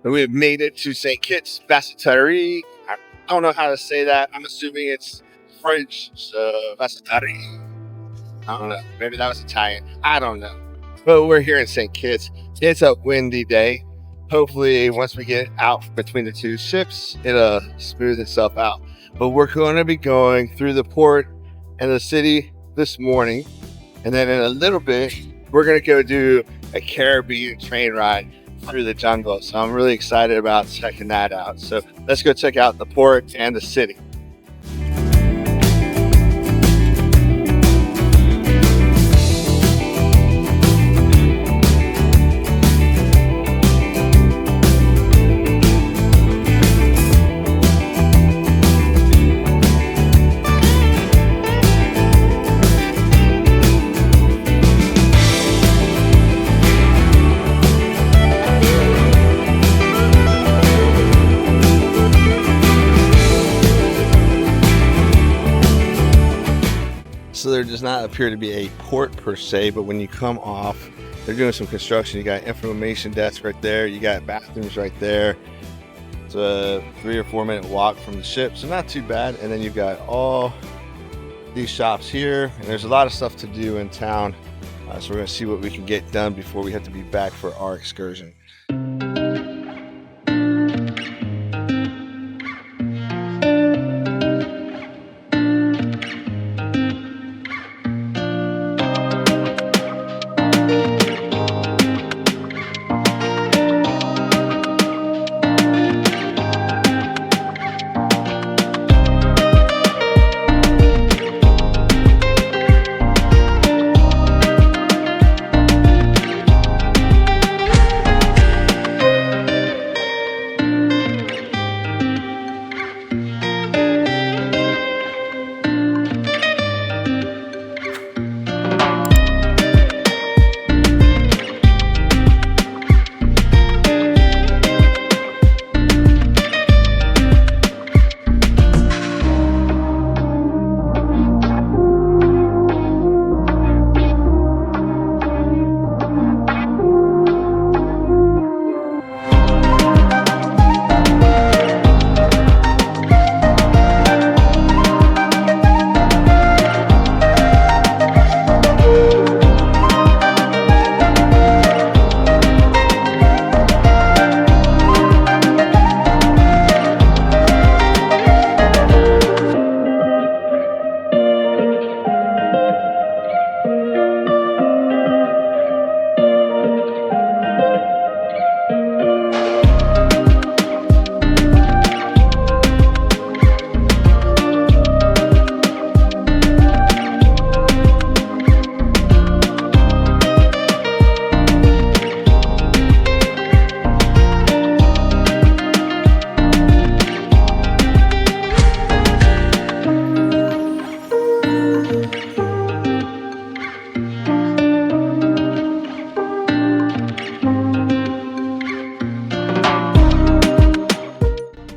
We have made it to St. Kitts, Bassatari. I don't know how to say that. I'm assuming it's French, so Bassatari. I don't know. Maybe that was Italian. I don't know. But we're here in St. Kitts. It's a windy day. Hopefully, once we get out between the two ships, it'll smooth itself out. But we're going to be going through the port and the city this morning. And then in a little bit, we're going to go do a Caribbean train ride through the jungle. So I'm really excited about checking that out. So let's go check out the port and the city. So there does not appear to be a port per se, but when you come off, they're doing some construction. You got information desk right there. You got bathrooms right there. It's a 3 or 4 minute walk from the ship, so not too bad. And then you've got all these shops here, and there's a lot of stuff to do in town. So we're gonna see what we can get done before we have to be back for our excursion.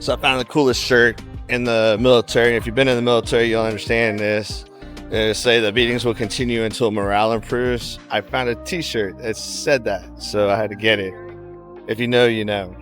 So I found the coolest shirt in the military. If you've been in the military, you'll understand this. They say the meetings will continue until morale improves. I found a t-shirt that said that, so I had to get it. If you know, you know.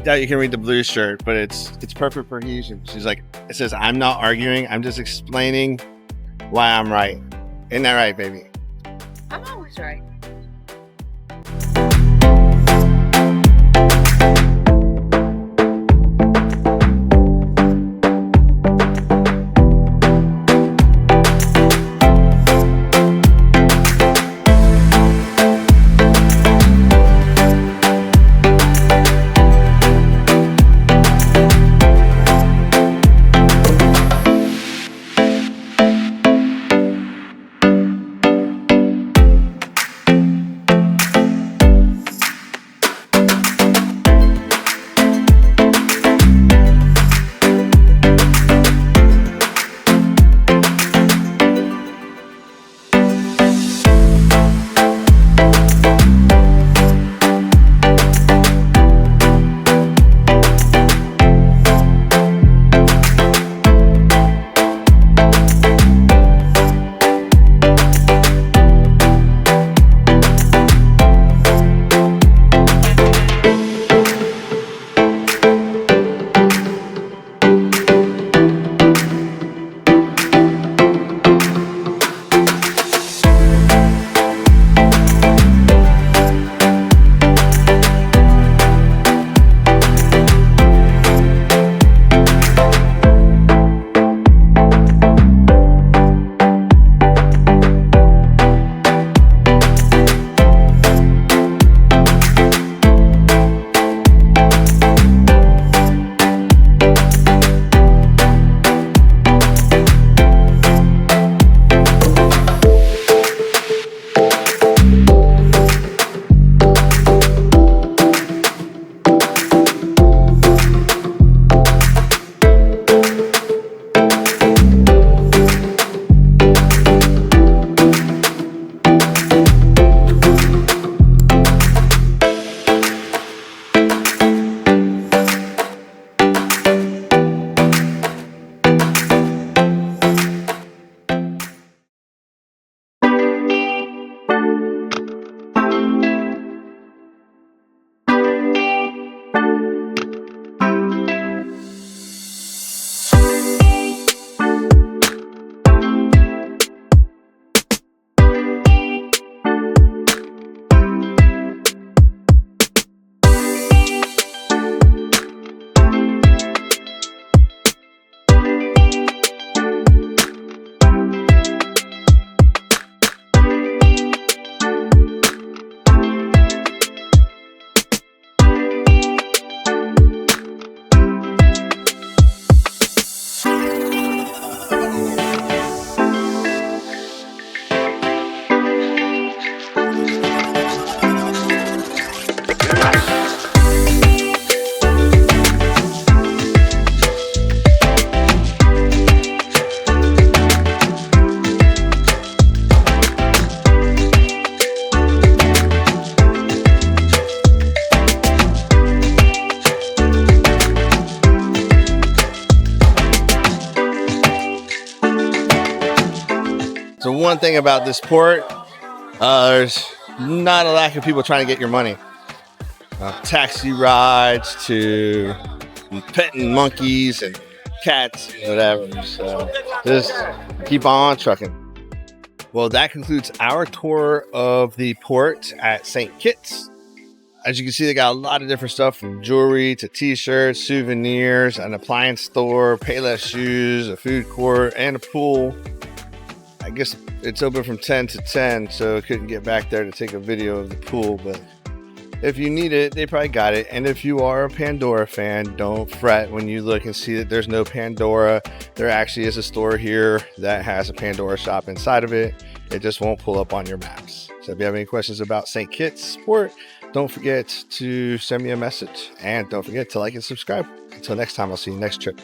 doubt you can read the blue shirt, but it's perfect for Asian. She's like, it says, I'm not arguing. I'm just explaining why I'm right. Isn't that right, baby? I'm always right. So one thing about this port, there's not a lack of people trying to get your money. Taxi rides to petting monkeys and cats, whatever. So just keep on trucking. Well, that concludes our tour of the port at St. Kitts. As you can see, they got a lot of different stuff from jewelry to t-shirts, souvenirs, an appliance store, Payless shoes, a food court, and a pool. I guess it's open from 10 to 10, so I couldn't get back there to take a video of the pool, but if you need it, they probably got it. And if you are a Pandora fan, don't fret when you look and see that there's no Pandora. There actually is a store here that has a Pandora shop inside of it. It just won't pull up on your maps. So if you have any questions about St. Kitts Port, don't forget to send me a message, and don't forget to like and subscribe. Until next time, I'll see you next trip.